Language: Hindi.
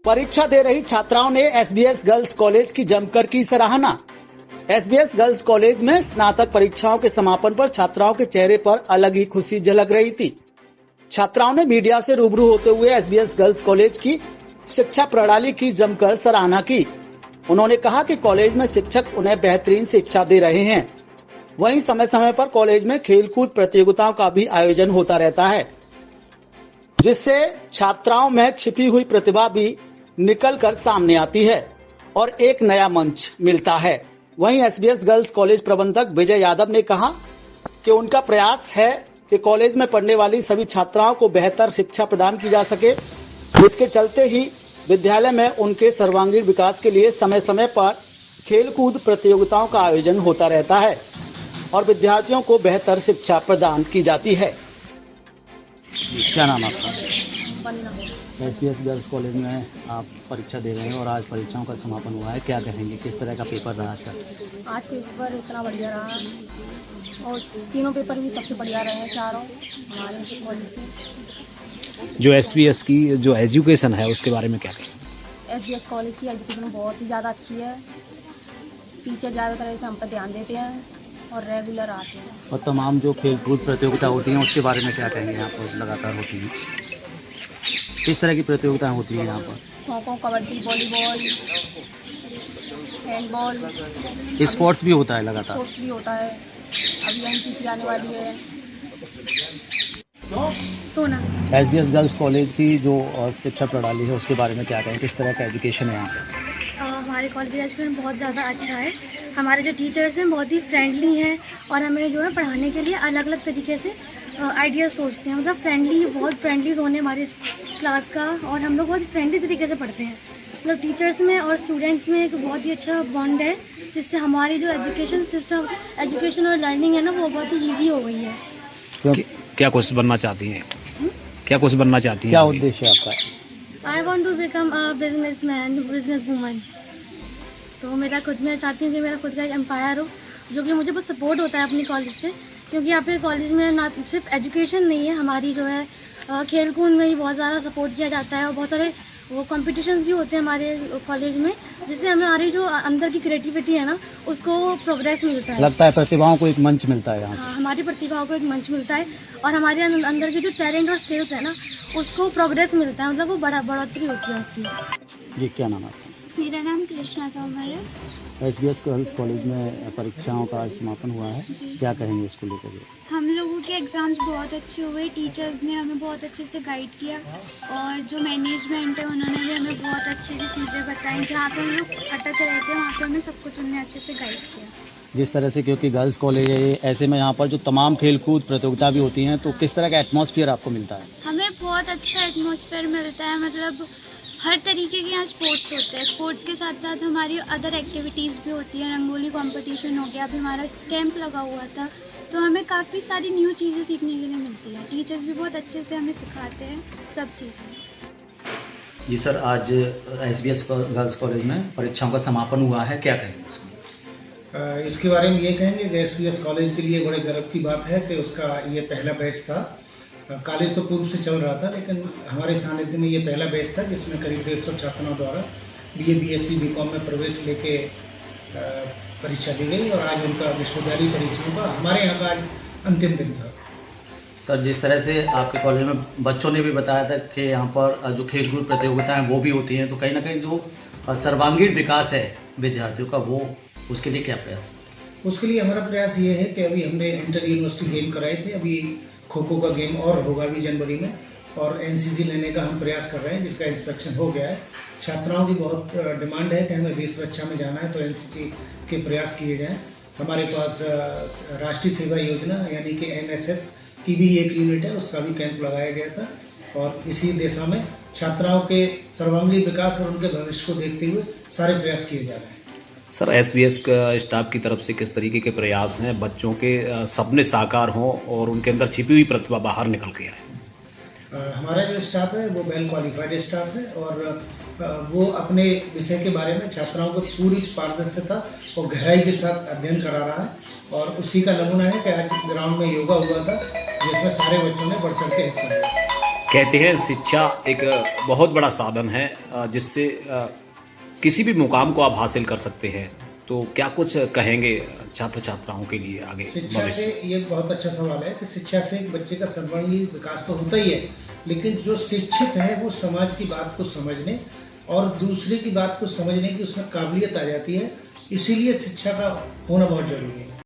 परीक्षा दे रही छात्राओं ने एसबीएस गर्ल्स कॉलेज की जमकर की सराहना। एसबीएस गर्ल्स कॉलेज में स्नातक परीक्षाओं के समापन पर छात्राओं के चेहरे पर अलग ही खुशी झलक रही थी। छात्राओं ने मीडिया से रूबरू होते हुए एसबीएस गर्ल्स कॉलेज की शिक्षा प्रणाली की जमकर सराहना की। उन्होंने कहा कि कॉलेज में शिक्षक उन्हें बेहतरीन शिक्षा दे रहे हैं। वहीं समय समय पर कॉलेज में खेलकूद प्रतियोगिताओं का भी आयोजन होता रहता है, जिससे छात्राओं में छिपी हुई प्रतिभा भी निकलकर सामने आती है और एक नया मंच मिलता है। वहीं एसबीएस गर्ल्स कॉलेज प्रबंधक विजय यादव ने कहा कि उनका प्रयास है कि कॉलेज में पढ़ने वाली सभी छात्राओं को बेहतर शिक्षा प्रदान की जा सके, जिसके चलते ही विद्यालय में उनके सर्वांगीण विकास के लिए समय समय पर खेलकूद प्रतियोगिताओं का आयोजन होता रहता है और विद्यार्थियों को बेहतर शिक्षा प्रदान की जाती है। क्या नाम आपका? एसबीएस गर्ल्स कॉलेज में आप परीक्षा दे रहे हैं और आज परीक्षाओं का समापन हुआ है, क्या कहेंगे, किस तरह का पेपर रहा आज का? आज पेपर इतना बढ़िया रहा और तीनों पेपर भी सबसे बढ़िया रहे हैं, चारों हमारे कॉलेज से। जो एसबीएस की जो एजुकेशन है उसके बारे में क्या कहेंगे? एसबीएस कॉलेज की एजुकेशन बहुत ही ज़्यादा अच्छी है। टीचर ज़्यादातर ऐसे हम पर ध्यान देते हैं और रेगुलर आते हैं। और तमाम जो खेलकूद प्रतियोगिता होती हैं उसके बारे में क्या कहेंगे? यहाँ पर लगातार होती हैं, किस तरह की प्रतियोगिताएं होती हैं यहाँ पर? Kho-kho, kabaddi, volleyball, handball, sports भी होता है लगातार? स्पोर्ट्स भी होता है। अभी एनसीसी आने वाली है। सोना एसबीएस गर्ल्स कॉलेज की जो शिक्षा प्रणाली है उसके बारे में क्या कहें, किस तरह का एजुकेशन है यहाँ पर? हमारे कॉलेज का एजुकेशन बहुत ज़्यादा अच्छा है। हमारे जो टीचर्स हैं बहुत ही फ्रेंडली हैं और हमें जो है पढ़ाने के लिए अलग अलग तरीके से आइडिया सोचते हैं। मतलब बहुत फ्रेंडली जोन है हमारी क्लास का और हम लोग बहुत फ्रेंडली तरीके से पढ़ते हैं। मतलब टीचर्स में और स्टूडेंट्स में एक बहुत ही अच्छा बॉन्ड है, जिससे हमारी जो एजुकेशन और लर्निंग है ना वो बहुत ही ईजी हो गई है। क्या कोर्स बनना चाहती हैं? क्या कोर्स बनना चाहती हैं? क्या उद्देश्य है आपका? I want to become a businessman, business woman. तो मेरा खुद में चाहती हूँ कि मेरा खुद का एक एम्पायर हो, जो कि मुझे बहुत सपोर्ट होता है अपनी कॉलेज से, क्योंकि यहाँ पे कॉलेज में ना सिर्फ एजुकेशन नहीं है, हमारी जो है खेल कूद में ही बहुत ज़्यादा सपोर्ट किया जाता है और बहुत सारे वो कॉम्पिटिशन्स भी होते हैं हमारे कॉलेज में, जिससे हमारी जो अंदर की क्रिएटिविटी है ना उसको प्रोग्रेस मिलता है। लगता है प्रतिभाओं को एक मंच मिलता है यहाँ से। हमारी प्रतिभाओं को एक मंच मिलता है और हमारे अंदर की जो टैलेंट और स्किल्स है ना उसको प्रोग्रेस मिलता है, मतलब वो बढ़ोतरी होती है उसकी। जी, क्या नाम है आपका? मेरा नाम कृष्णा तोमर है। एसबीएस गर्ल्स कॉलेज में परीक्षाओं का आज समापन हुआ है, क्या कहेंगे इसको लेकर? हम लोगों के एग्ज़ाम्स बहुत अच्छे हुए। टीचर्स ने हमें बहुत अच्छे से गाइड किया और जो मैनेजमेंट है उन्होंने भी हमें बहुत अच्छी अच्छी चीज़ें बताई। जहाँ पे हम लोग अटक रहे थे वहाँ पे हमें सब कुछ उन्होंने अच्छे से गाइड किया। जिस तरह से, क्योंकि गर्ल्स कॉलेज है, ऐसे में यहाँ पर जो तमाम खेलकूद प्रतियोगिता भी होती हैं, तो किस तरह का एटमॉस्फेयर आपको मिलता है? हमें बहुत अच्छा एटमॉस्फेयर मिलता है। मतलब हर तरीके के यहाँ स्पोर्ट्स होते हैं। स्पोर्ट्स के साथ साथ हमारी अदर एक्टिविटीज़ भी होती हैं। रंगोली कंपटीशन हो गया, अभी हमारा कैंप लगा हुआ था, तो हमें काफ़ी सारी न्यू चीज़ें सीखने के लिए मिलती हैं। टीचर्स भी बहुत अच्छे से हमें सिखाते हैं सब चीज़ें। जी सर, आज एसबीएस गर्ल्स कॉलेज में परीक्षाओं का समापन हुआ है, क्या कहेंगे उसमें? इसके बारे में ये कहेंगे कि एसबीएस कॉलेज के लिए बड़े गर्व की बात है कि उसका ये पहला बैच था। कॉलेज तो पूर्व से चल रहा था, लेकिन हमारे सानिध्य में ये पहला बैच था जिसमें करीब 150 छात्रों द्वारा बीए, बीएससी, बीकॉम में प्रवेश लेके परीक्षा दी गई और आज उनका विश्वविद्यालय परीक्षाओं का हमारे यहाँ का आज अंतिम दिन था। सर, जिस तरह से आपके कॉलेज में बच्चों ने भी बताया था कि यहाँ पर जो खेलकूद प्रतियोगिताएं वो भी होती हैं, तो कहीं ना कहीं जो सर्वांगीण विकास है विद्यार्थियों का, वो उसके लिए क्या प्रयास? उसके लिए हमारा प्रयास ये है कि अभी हमने इंटर यूनिवर्सिटी गेम कराए थे, अभी खो खो का गेम और होगा भी जनवरी में, और एनसीसी लेने का हम प्रयास कर रहे हैं जिसका इंस्ट्रक्शन हो गया है। छात्राओं की बहुत डिमांड है कि हमें देश रक्षा में जाना है, तो एनसीसी के प्रयास किए जाएं। हमारे पास राष्ट्रीय सेवा योजना यानी कि एनएसएस की भी एक यूनिट है, उसका भी कैंप लगाया गया था और इसी दिशा में छात्राओं के सर्वांगीण विकास और उनके भविष्य को देखते हुए सारे प्रयास किए जा रहे हैं। सर, एसबीएस का स्टाफ की तरफ से किस तरीके के प्रयास हैं बच्चों के सपने साकार हों और उनके अंदर छिपी हुई प्रतिभा बाहर निकल के आए? हमारा जो स्टाफ है वो वेल क्वालिफाइड स्टाफ है और वो अपने विषय के बारे में छात्राओं को पूरी पारदर्शिता और गहराई के साथ अध्ययन करा रहा है और उसी का नमूना है कि आज ग्राउंड में योगा हुआ था जिसमें सारे बच्चों ने बढ़ चढ़ के हिस्सा लिया। कहते हैं शिक्षा एक बहुत बड़ा साधन है जिससे किसी भी मुकाम को आप हासिल कर सकते हैं। तो क्या कुछ कहेंगे छात्र छात्राओं के लिए आगे शिक्षा भविष्य? से ये बहुत अच्छा सवाल है कि शिक्षा से एक बच्चे का सर्वांगीण विकास तो होता ही है, लेकिन जो शिक्षित है वो समाज की बात को समझने और दूसरे की बात को समझने की उसमें काबिलियत आ जाती है। इसीलिए शिक्षा का होना बहुत जरूरी है।